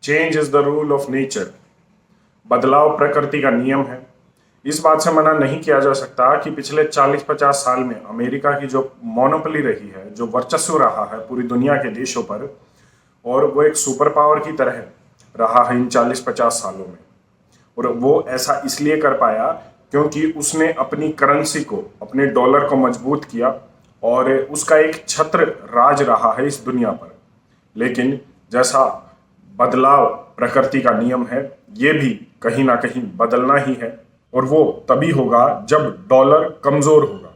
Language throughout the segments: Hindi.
Change is the rule of nature. बदलाव प्रकृति का नियम है। इस बात से मना नहीं किया जा सकता कि पिछले 40-50 साल में अमेरिका की जो मोनोपोली रही है, जो वर्चस्व रहा है पूरी दुनिया के देशों पर, और वो एक सुपर पावर की तरह रहा है इन 40-50 सालों में। और वो ऐसा इसलिए कर पाया क्योंकि उसने अपनी करेंसी को, अपने डॉलर को मजबूत किया और उसका एक छत्र राज रहा है इस दुनिया पर। लेकिन जैसा बदलाव प्रकृति का नियम है, ये भी कहीं ना कहीं बदलना ही है, और वो तभी होगा जब डॉलर कमजोर होगा।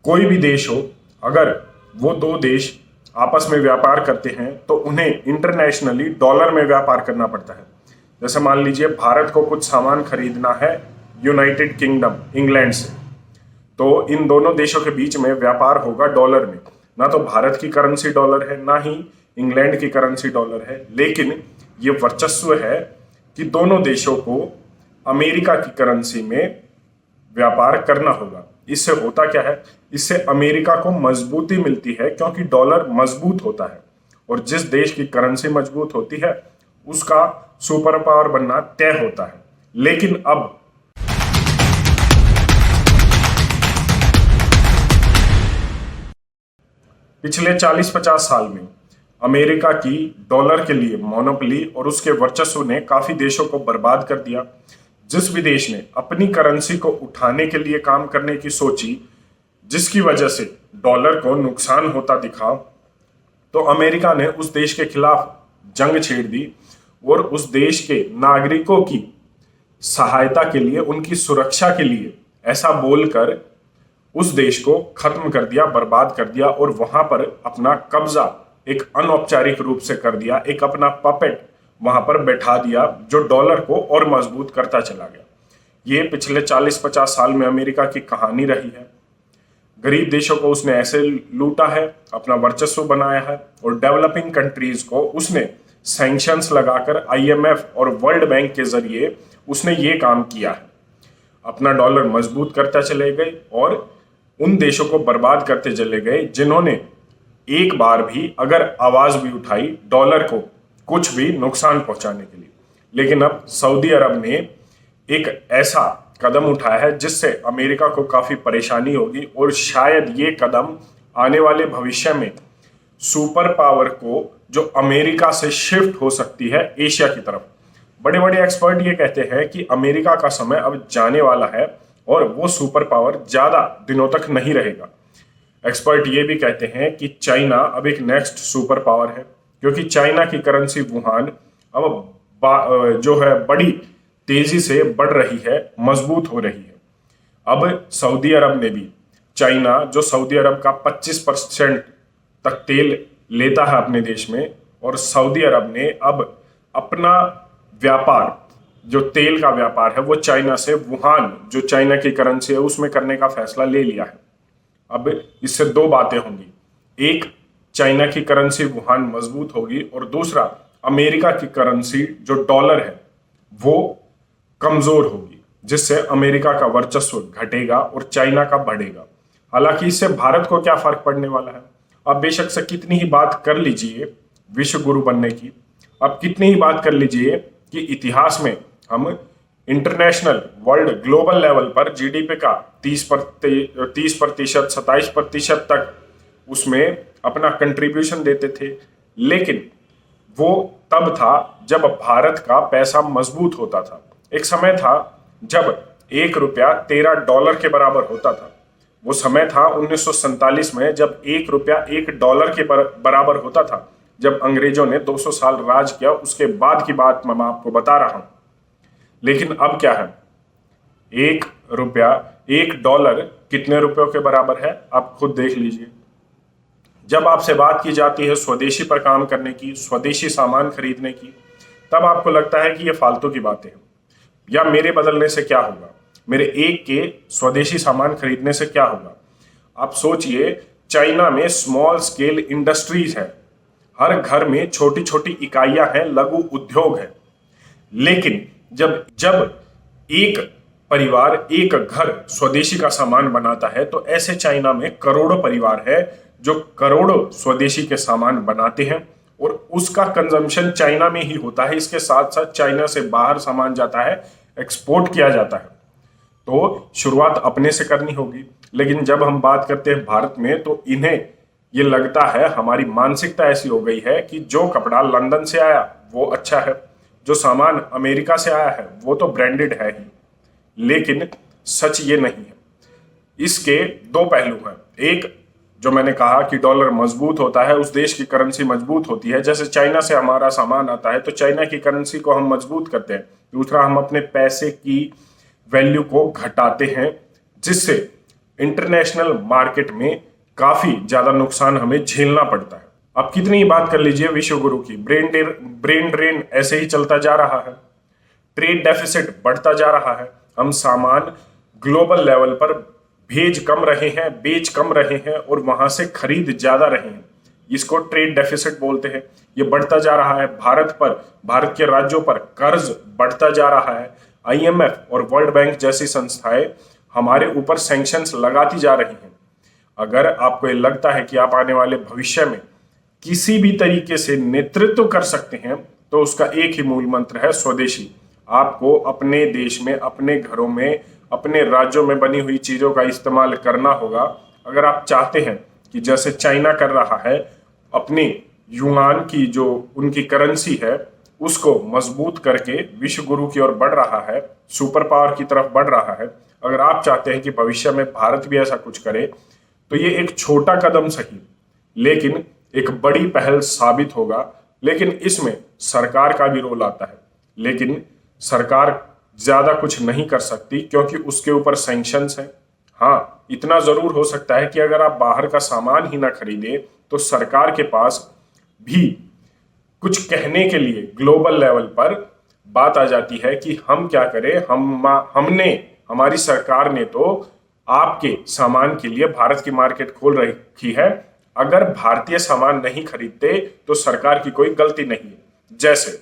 कोई भी देश हो, अगर वो दो देश आपस में व्यापार करते हैं तो उन्हें इंटरनेशनली डॉलर में व्यापार करना पड़ता है। जैसे मान लीजिए भारत को कुछ सामान खरीदना है यूनाइटेड किंगडम, इंग्लैंड से, तो इन दोनों देशों के बीच में व्यापार होगा डॉलर में। ना तो भारत की करेंसी डॉलर है, ना ही इंग्लैंड की करेंसी डॉलर है, लेकिन ये वर्चस्व है कि दोनों देशों को अमेरिका की करेंसी में व्यापार करना होगा। इससे होता क्या है, इससे अमेरिका को मजबूती मिलती है क्योंकि डॉलर मजबूत होता है, और जिस देश की करेंसी मजबूत होती है उसका सुपर पावर बनना तय होता है। लेकिन अब पिछले 40-50 साल में अमेरिका की डॉलर के लिए मोनोपोली और उसके वर्चस्व ने काफी देशों को बर्बाद कर दिया। जिस भी देश ने अपनी करेंसी को उठाने के लिए काम करने की सोची, जिसकी वजह से डॉलर को नुकसान होता दिखा, तो अमेरिका ने उस देश के खिलाफ जंग छेड़ दी और उस देश के नागरिकों की सहायता के लिए, उनकी सुरक्षा के लिए ऐसा बोलकर उस देश को खत्म कर दिया, बर्बाद कर दिया, और वहां पर अपना कब्जा एक अनौपचारिक रूप से कर दिया, एक अपना पपेट वहां पर बैठा दिया जो डॉलर को और मजबूत करता चला गया। ये पिछले 40-50 साल में अमेरिका की कहानी रही है। गरीब देशों को उसने ऐसे लूटा है, अपना वर्चस्व बनाया है, और डेवलपिंग कंट्रीज को उसने सैंक्शंस लगाकर IMF और वर्ल्ड बैंक के जरिए उसने ये काम किया है। अपना डॉलर मजबूत करता चले गए और उन देशों को बर्बाद करते चले गए जिन्होंने एक बार भी अगर आवाज भी उठाई डॉलर को कुछ भी नुकसान पहुंचाने के लिए। लेकिन अब सऊदी अरब ने एक ऐसा कदम उठाया है जिससे अमेरिका को काफी परेशानी होगी, और शायद ये कदम आने वाले भविष्य में सुपर पावर को जो अमेरिका से शिफ्ट हो सकती है एशिया की तरफ। बड़े बड़े एक्सपर्ट ये कहते हैं कि अमेरिका का समय अब जाने वाला है और वो सुपर पावर ज्यादा दिनों तक नहीं रहेगा। एक्सपर्ट ये भी कहते हैं कि चाइना अब एक नेक्स्ट सुपर पावर है, क्योंकि चाइना की करेंसी वुहान अब जो है बड़ी तेजी से बढ़ रही है, मजबूत हो रही है। अब सऊदी अरब ने भी, चाइना जो सऊदी अरब का 25% तक तेल लेता है अपने देश में, और सऊदी अरब ने अब अपना व्यापार, जो तेल का व्यापार है, वो चाइना से वुहान, जो चाइना की करेंसी है, उसमें करने का फैसला ले लिया है। अब इससे दो बातें होंगी, एक चाइना की करेंसी वुहान मजबूत होगी, और दूसरा अमेरिका की करेंसी जो डॉलर है वो कमजोर होगी, जिससे अमेरिका का वर्चस्व घटेगा और चाइना का बढ़ेगा। हालांकि इससे भारत को क्या फर्क पड़ने वाला है, अब बेशक से कितनी ही बात कर लीजिए विश्व गुरु बनने की, अब कितनी ही बात कर लीजिए कि इतिहास में हम इंटरनेशनल, वर्ल्ड, ग्लोबल लेवल पर जीडीपी का 30%, 27% तक उसमें अपना कंट्रीब्यूशन देते थे। लेकिन वो तब था जब भारत का पैसा मजबूत होता था। एक समय था जब ₹1 $13 के बराबर होता था। वो समय था 1947 में, जब ₹1 $1 के बराबर होता था, जब अंग्रेजों ने 200 साल राज किया। उसके बाद की बात मैं आपको बता रहा हूं। लेकिन अब क्या है, $1 कितने रुपयों के बराबर है आप खुद देख लीजिए। जब आपसे बात की जाती है स्वदेशी पर काम करने की, स्वदेशी सामान खरीदने की, तब आपको लगता है कि ये फालतू की बातें हैं, या मेरे बदलने से क्या होगा, मेरे एक के स्वदेशी सामान खरीदने से क्या होगा। आप सोचिए, चाइना में स्मॉल स्केल इंडस्ट्रीज है, हर घर में छोटी छोटी इकाइयां हैं, लघु उद्योग है। लेकिन जब जब एक परिवार, एक घर स्वदेशी का सामान बनाता है, तो ऐसे चाइना में करोड़ों परिवार है जो करोड़ों स्वदेशी के सामान बनाते हैं और उसका कंजम्पशन चाइना में ही होता है। इसके साथ साथ चाइना से बाहर सामान जाता है, एक्सपोर्ट किया जाता है। तो शुरुआत अपने से करनी होगी। लेकिन जब हम बात करते हैं भारत में, तो इन्हें ये लगता है, हमारी मानसिकता ऐसी हो गई है कि जो कपड़ा लंदन से आया वो अच्छा है, जो सामान अमेरिका से आया है वो तो ब्रांडेड है ही। लेकिन सच ये नहीं है। इसके दो पहलू हैं। एक, जो मैंने कहा कि डॉलर मजबूत होता है, उस देश की करेंसी मजबूत होती है। जैसे चाइना से हमारा सामान आता है तो चाइना की करेंसी को हम मजबूत करते हैं। दूसरा, हम अपने पैसे की वैल्यू को घटाते हैं, जिससे इंटरनेशनल मार्केट में काफी ज्यादा नुकसान हमें झेलना पड़ता है। अब कितनी ही बात कर लीजिए विश्व गुरु की, ब्रेन ड्रेन ऐसे ही चलता जा रहा है, ट्रेड डेफिसिट बढ़ता जा रहा है, हम सामान ग्लोबल लेवल पर भेज कम रहे हैं, बेच कम रहे हैं और वहां से खरीद ज्यादा रहे हैं। इसको ट्रेड डेफिसिट बोलते हैं। ये बढ़ता जा रहा है। भारत के राज्यों पर कर्ज बढ़ता जा रहा है। आईएमएफ और वर्ल्ड बैंक जैसी संस्थाएं हमारे ऊपर सैंक्शंस लगाती जा रही हैं। अगर आपको ये लगता है कि आप आने वाले भविष्य में किसी भी तरीके से नेतृत्व कर सकते हैं, तो उसका एक ही मूल मंत्र है, स्वदेशी। आपको अपने देश में, अपने घरों में, अपने राज्यों में बनी हुई चीजों का इस्तेमाल करना होगा। अगर आप चाहते हैं कि जैसे चाइना कर रहा है, अपनी युआन की जो उनकी करेंसी है उसको मजबूत करके विश्व गुरु की ओर बढ़ रहा है, सुपर पावर की तरफ बढ़ रहा है, अगर आप चाहते हैं कि भविष्य में भारत भी ऐसा कुछ करे, तो ये एक छोटा कदम सही लेकिन एक बड़ी पहल साबित होगा। लेकिन इसमें सरकार का भी रोल आता है। लेकिन सरकार ज्यादा कुछ नहीं कर सकती क्योंकि उसके ऊपर सैंक्शंस हैं। हाँ, इतना जरूर हो सकता है कि अगर आप बाहर का सामान ही ना खरीदे तो सरकार के पास भी कुछ कहने के लिए ग्लोबल लेवल पर बात आ जाती है कि हम क्या करें। हमारी सरकार ने तो आपके सामान के लिए भारत की मार्केट खोल रखी है, अगर भारतीय सामान नहीं खरीदते तो सरकार की कोई गलती नहीं है। जैसे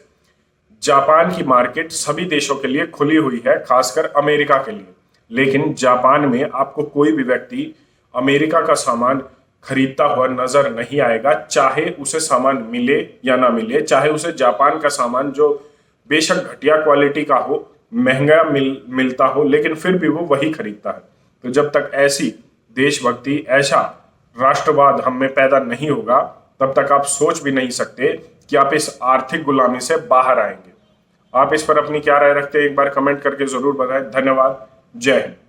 जापान की मार्केट सभी देशों के लिए खुली हुई है, खासकर अमेरिका के लिए, लेकिन जापान में आपको कोई भी व्यक्ति अमेरिका का सामान खरीदता हुआ नजर नहीं आएगा, चाहे उसे सामान मिले या ना मिले, चाहे उसे जापान का सामान जो बेशक घटिया क्वालिटी का हो, महंगा मिलता हो, लेकिन फिर भी वो वही खरीदता है। तो जब तक ऐसी देशभक्ति, ऐसा राष्ट्रवाद हम में पैदा नहीं होगा, तब तक आप सोच भी नहीं सकते कि आप इस आर्थिक गुलामी से बाहर आएंगे। आप इस पर अपनी क्या राय रखते हैं, एक बार कमेंट करके जरूर बताएं। धन्यवाद। जय हिंद।